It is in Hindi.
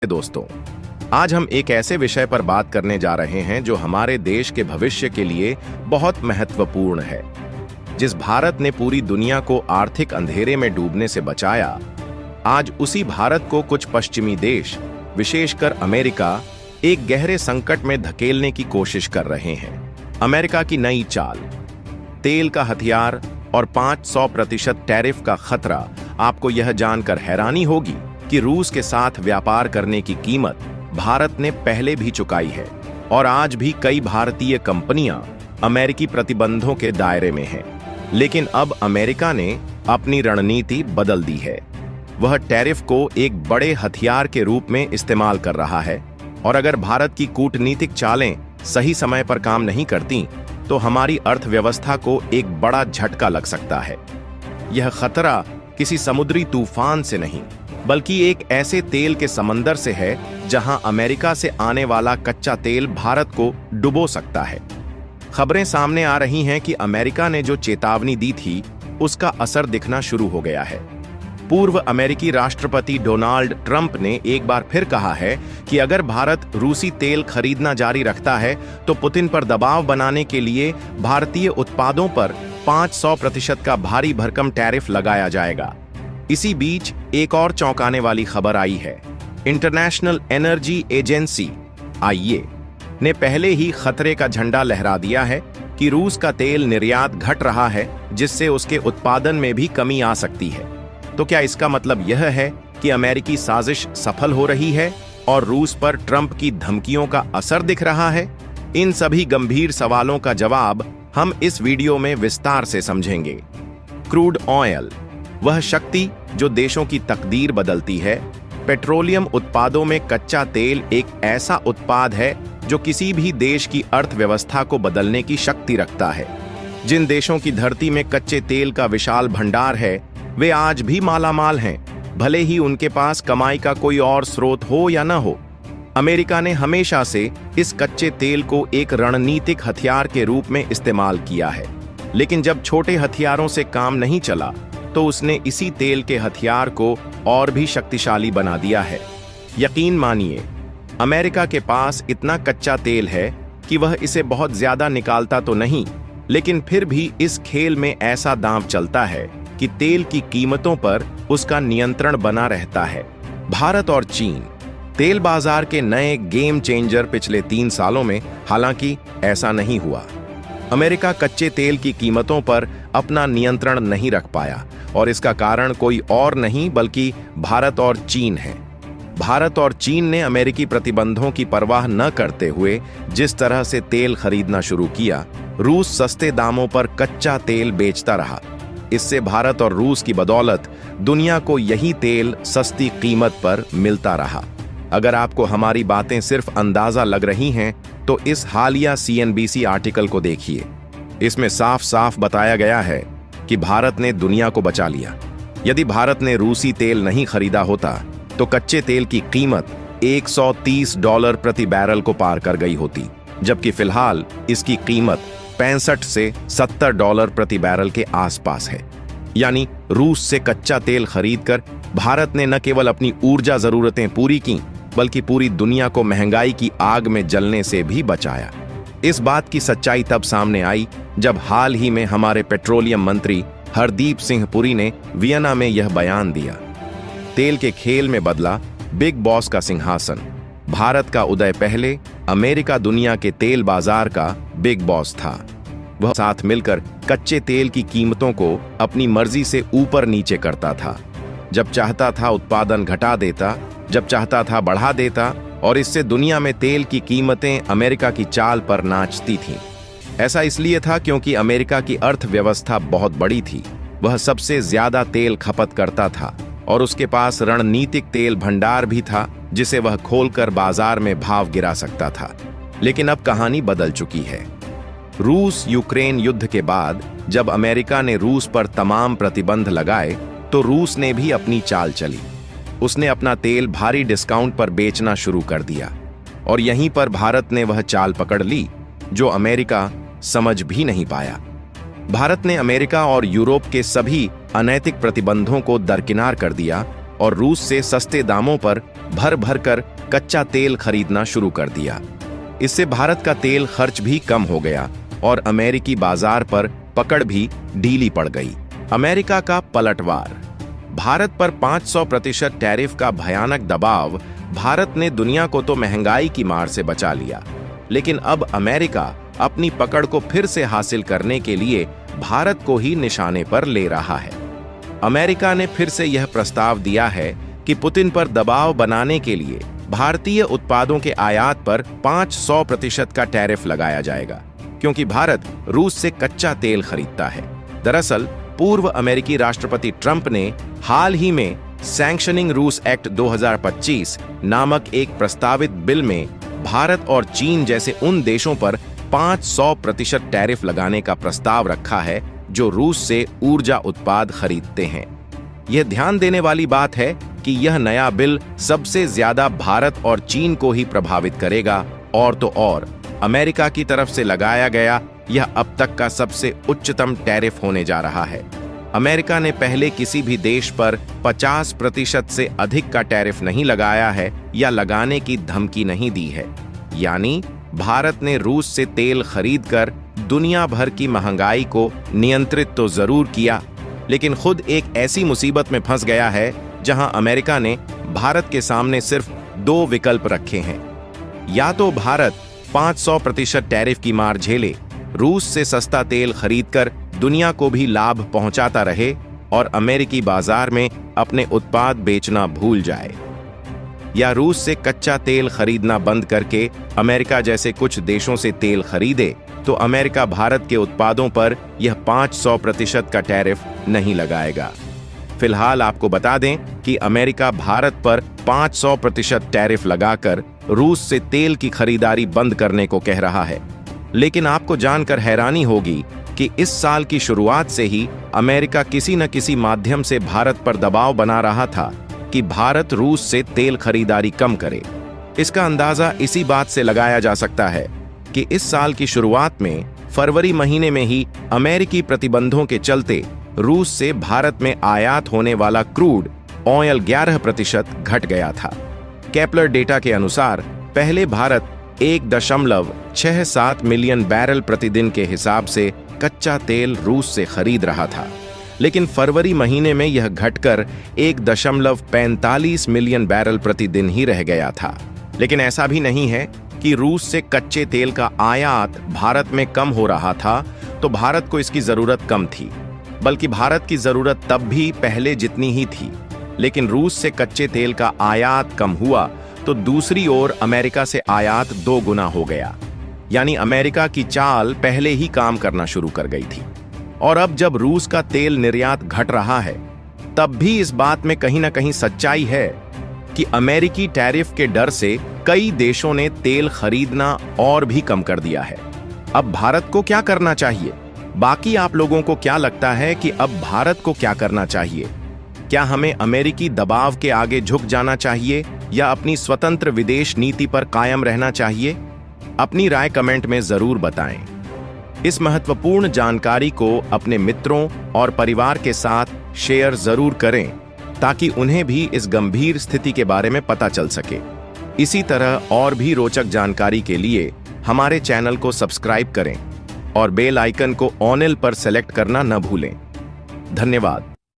दोस्तों, आज हम एक ऐसे विषय पर बात करने जा रहे हैं जो हमारे देश के भविष्य के लिए बहुत महत्वपूर्ण है। जिस भारत ने पूरी दुनिया को आर्थिक अंधेरे में डूबने से बचाया, आज उसी भारत को कुछ पश्चिमी देश, विशेषकर अमेरिका, एक गहरे संकट में धकेलने की कोशिश कर रहे हैं। अमेरिका की नई चाल, तेल का हथियार और 500% टैरिफ का खतरा। आपको यह जानकर हैरानी होगी कि रूस के साथ व्यापार करने की कीमत भारत ने पहले भी चुकाई है और आज भी कई भारतीय कंपनियां अमेरिकी प्रतिबंधों के दायरे में हैं। लेकिन अब अमेरिका ने अपनी रणनीति बदल दी है। वह टैरिफ को एक बड़े हथियार के रूप में इस्तेमाल कर रहा है और अगर भारत की कूटनीतिक चालें सही समय पर काम नहीं करती तो हमारी अर्थव्यवस्था को एक बड़ा झटका लग सकता है। यह खतरा किसी समुद्री तूफान से नहीं, बल्कि एक ऐसे तेल के समंदर से है जहां अमेरिका से आने वाला कच्चा तेल भारत को डुबो सकता है। खबरें सामने आ रही हैं कि अमेरिका ने जो चेतावनी दी थी उसका असर दिखना शुरू हो गया है। पूर्व अमेरिकी राष्ट्रपति डोनाल्ड ट्रंप ने एक बार फिर कहा है कि अगर भारत रूसी तेल खरीदना जारी रखता है तो पुतिन पर दबाव बनाने के लिए भारतीय उत्पादों पर 500% का भारी भरकम टैरिफ लगाया जाएगा। इसी बीच एक और चौंकाने वाली खबर आई है। इंटरनेशनल एनर्जी एजेंसी (आईईए) ने पहले ही खतरे का झंडा लहरा दिया है कि रूस का तेल निर्यात घट रहा है, जिससे उसके उत्पादन में भी कमी आ सकती है। तो क्या इसका मतलब यह है कि अमेरिकी साजिश सफल हो रही है और रूस पर ट्रंप की धमकियों का असर दिख रहा है? इन सभी गंभीर सवालों का जवाब हम इस वीडियो में विस्तार से समझेंगे। क्रूड ऑयल, वह शक्ति जो देशों की तकदीर बदलती है। पेट्रोलियम उत्पादों में कच्चा तेल एक ऐसा उत्पाद है जो किसी भी देश की अर्थव्यवस्था को बदलने की शक्ति रखता है। जिन देशों की धरती में कच्चे तेल का विशाल भंडार है, वे आज भी मालामाल हैं, भले ही उनके पास कमाई का कोई और स्रोत हो या न हो। अमेरिका ने हमेशा से इस कच्चे तेल को एक रणनीतिक हथियार के रूप में इस्तेमाल किया है, लेकिन जब छोटे हथियारों से काम नहीं चला तो उसने इसी तेल के हथियार को और भी शक्तिशाली बना दिया है। यकीन मानिए, अमेरिका के पास इतना कच्चा तेल है कि वह इसे बहुत ज्यादा निकालता तो नहीं, लेकिन फिर भी इस खेल में ऐसा दांव चलता है कि तेल की कीमतों पर उसका नियंत्रण बना रहता है। भारत और चीन, तेल बाजार के नए गेम चेंजर पिछले 3 सालों में हालांकि ऐसा नहीं हुआ। अमेरिका कच्चे तेल की कीमतों पर अपना नियंत्रण नहीं रख पाया और इसका कारण कोई और नहीं बल्कि भारत और चीन है। भारत और चीन ने अमेरिकी प्रतिबंधों की परवाह न करते हुए जिस तरह से तेल खरीदना शुरू किया, रूस सस्ते दामों पर कच्चा तेल बेचता रहा। इससे भारत और रूस की बदौलत दुनिया को यही तेल सस्ती कीमत पर मिलता रहा। अगर आपको हमारी बातें सिर्फ अंदाजा लग रही हैं तो इस हालिया CNBC आर्टिकल को देखिए। इसमें साफ साफ बताया गया है कि भारत ने दुनिया को बचा लिया। यदि भारत ने रूसी तेल नहीं खरीदा होता तो कच्चे तेल की कीमत $130 प्रति बैरल को पार कर गई होती, जबकि फिलहाल इसकी कीमत $65 से $70 प्रति बैरल के आसपास है। यानी रूस से कच्चा तेल खरीदकर भारत ने न केवल अपनी ऊर्जा जरूरतें पूरी की, बल्कि पूरी दुनिया को महंगाई की आग में जलने से भी बचाया। इस बात की सच्चाई तब सामने आई जब हाल ही में हमारे पेट्रोलियम मंत्री हरदीप सिंह पुरी ने वियना में यह बयान दिया। तेल के खेल में बदला बिग बॉस का सिंहासन। भारत का उदय पहले अमेरिका दुनिया के तेल बाजार का बिग बॉस था। वह साथ मिलकर कच्चे तेल की कीमतों को अपनी मर्जी से ऊपर नीचे करता था। जब चाहता था उत्पादन घटा देता, जब चाहता था बढ़ा देता, और इससे दुनिया में तेल की कीमतें अमेरिका की चाल पर नाचती थीं। ऐसा इसलिए था क्योंकि अमेरिका की अर्थव्यवस्था बहुत बड़ी थी। वह सबसे ज्यादा तेल खपत करता था और उसके पास रणनीतिक तेल भंडार भी था जिसे वह खोलकर बाजार में भाव गिरा सकता था। लेकिन अब कहानी बदल चुकी है। रूस यूक्रेन युद्ध के बाद जब अमेरिका ने रूस पर तमाम प्रतिबंध लगाए तो रूस ने भी अपनी चाल चली। उसने अपना तेल भारी डिस्काउंट पर बेचना शुरू कर दिया और यहीं पर भारत ने वह चाल पकड़ ली जो अमेरिका समझ भी नहीं पाया। भारत ने अमेरिका और यूरोप के सभी अनैतिक प्रतिबंधों को दरकिनार कर दिया और रूस से सस्ते दामों पर भर भर कर कच्चा तेल खरीदना शुरू कर दिया। इससे भारत का तेल खर्च भी कम हो गया और अमेरिकी बाजार पर पकड़ भी ढीली पड़ गई। अमेरिका का पलटवार। भारत पर 500% टैरिफ का भयानक दबाव भारत ने दुनिया को तो महंगाई की मार से बचा लिया, लेकिन अब अमेरिका अपनी पकड़ को फिर से हासिल करने के लिए भारत को ही निशाने पर ले रहा है। अमेरिका ने फिर से यह प्रस्ताव दिया है कि पुतिन पर दबाव बनाने के लिए भारतीय उत्पादों के आयात पर 500% का टैरिफ लगाया जाएगा, क्योंकि भारत रूस से कच्चा तेल खरीदता है। दरअसल पूर्व अमेरिकी राष्ट्रपति ट्रंप ने हाल ही में सैंक्शनिंग रूस एक्ट 2025 नामक एक प्रस्तावित बिल में भारत और चीन जैसे उन देशों पर 500% टैरिफ लगाने का प्रस्ताव रखा है जो रूस से ऊर्जा उत्पाद खरीदते हैं। यह ध्यान देने वाली बात है कि यह नया बिल सबसे ज्यादा भारत और चीन को ही प्रभावित करेगा, और तो और अमेरिका की तरफ से लगाया गया यह अब तक का सबसे उच्चतम टैरिफ होने जा रहा है। अमेरिका ने पहले किसी भी देश पर 50% से अधिक का टैरिफ नहीं लगाया है या लगाने की धमकी नहीं दी है। यानी भारत ने रूस से तेल खरीदकर दुनिया भर की महंगाई को नियंत्रित तो जरूर किया, लेकिन खुद एक ऐसी मुसीबत में फंस गया है जहां अमेरिका ने भारत के सामने सिर्फ 2 विकल्प रखे हैं। या तो भारत 500% टैरिफ की मार झेले, रूस से सस्ता तेल खरीदकर दुनिया को भी लाभ पहुंचाता रहे और अमेरिकी बाजार में अपने उत्पाद बेचना भूल जाए, या रूस से कच्चा तेल खरीदना बंद करके अमेरिका जैसे कुछ देशों से तेल खरीदे तो अमेरिका भारत के उत्पादों पर यह 500% का टैरिफ नहीं लगाएगा। फिलहाल आपको बता दें कि अमेरिका भारत पर 500% टैरिफ लगाकर रूस से तेल की खरीदारी बंद करने को कह रहा है। लेकिन आपको जानकर हैरानी होगी कि इस साल की शुरुआत से ही अमेरिका किसी न किसी माध्यम से भारत पर दबाव बना रहा था कि भारत रूस से तेल खरीदारी कम करे। इसका अंदाजा इसी बात से लगाया जा सकता है कि इस साल की शुरुआत में फरवरी महीने में ही अमेरिकी प्रतिबंधों के चलते रूस से भारत में आयात होने वाला क्रूड ऑयल 11% घट गया था। केपलर डेटा के अनुसार पहले भारत 1.67 मिलियन बैरल प्रतिदिन के हिसाब से कच्चा तेल रूस से खरीद रहा था, लेकिन फरवरी महीने में यह घटकर 1.45 मिलियन बैरल प्रतिदिन ही रह गया था। लेकिन ऐसा भी नहीं है कि रूस से कच्चे तेल का आयात भारत में कम हो रहा था तो भारत को इसकी जरूरत कम थी, बल्कि भारत की जरूरत तब भी पहले जितनी ही थी। लेकिन रूस से कच्चे तेल का आयात कम हुआ तो दूसरी ओर अमेरिका से आयात 2 गुना हो गया। यानी अमेरिका की चाल पहले ही काम करना शुरू कर गई थी। और अब जब रूस का तेल निर्यात घट रहा है, तब भी इस बात में कहीं ना कहीं सच्चाई है कि अमेरिकी टैरिफ के डर से कई देशों ने तेल खरीदना और भी कम कर दिया है। अब भारत को क्या करना चाहिए? बाकी आप लोगों को क्या लगता है कि अब भारत को क्या करना चाहिए? क्या हमें अमेरिकी दबाव के आगे झुक जाना चाहिए या अपनी स्वतंत्र विदेश नीति पर कायम रहना चाहिए? अपनी राय कमेंट में जरूर बताएं। इस महत्वपूर्ण जानकारी को अपने मित्रों और परिवार के साथ शेयर जरूर करें ताकि उन्हें भी इस गंभीर स्थिति के बारे में पता चल सके। इसी तरह और भी रोचक जानकारी के लिए हमारे चैनल को सब्सक्राइब करें और बेल आइकन को ऑल पर सेलेक्ट करना न भूलें। धन्यवाद।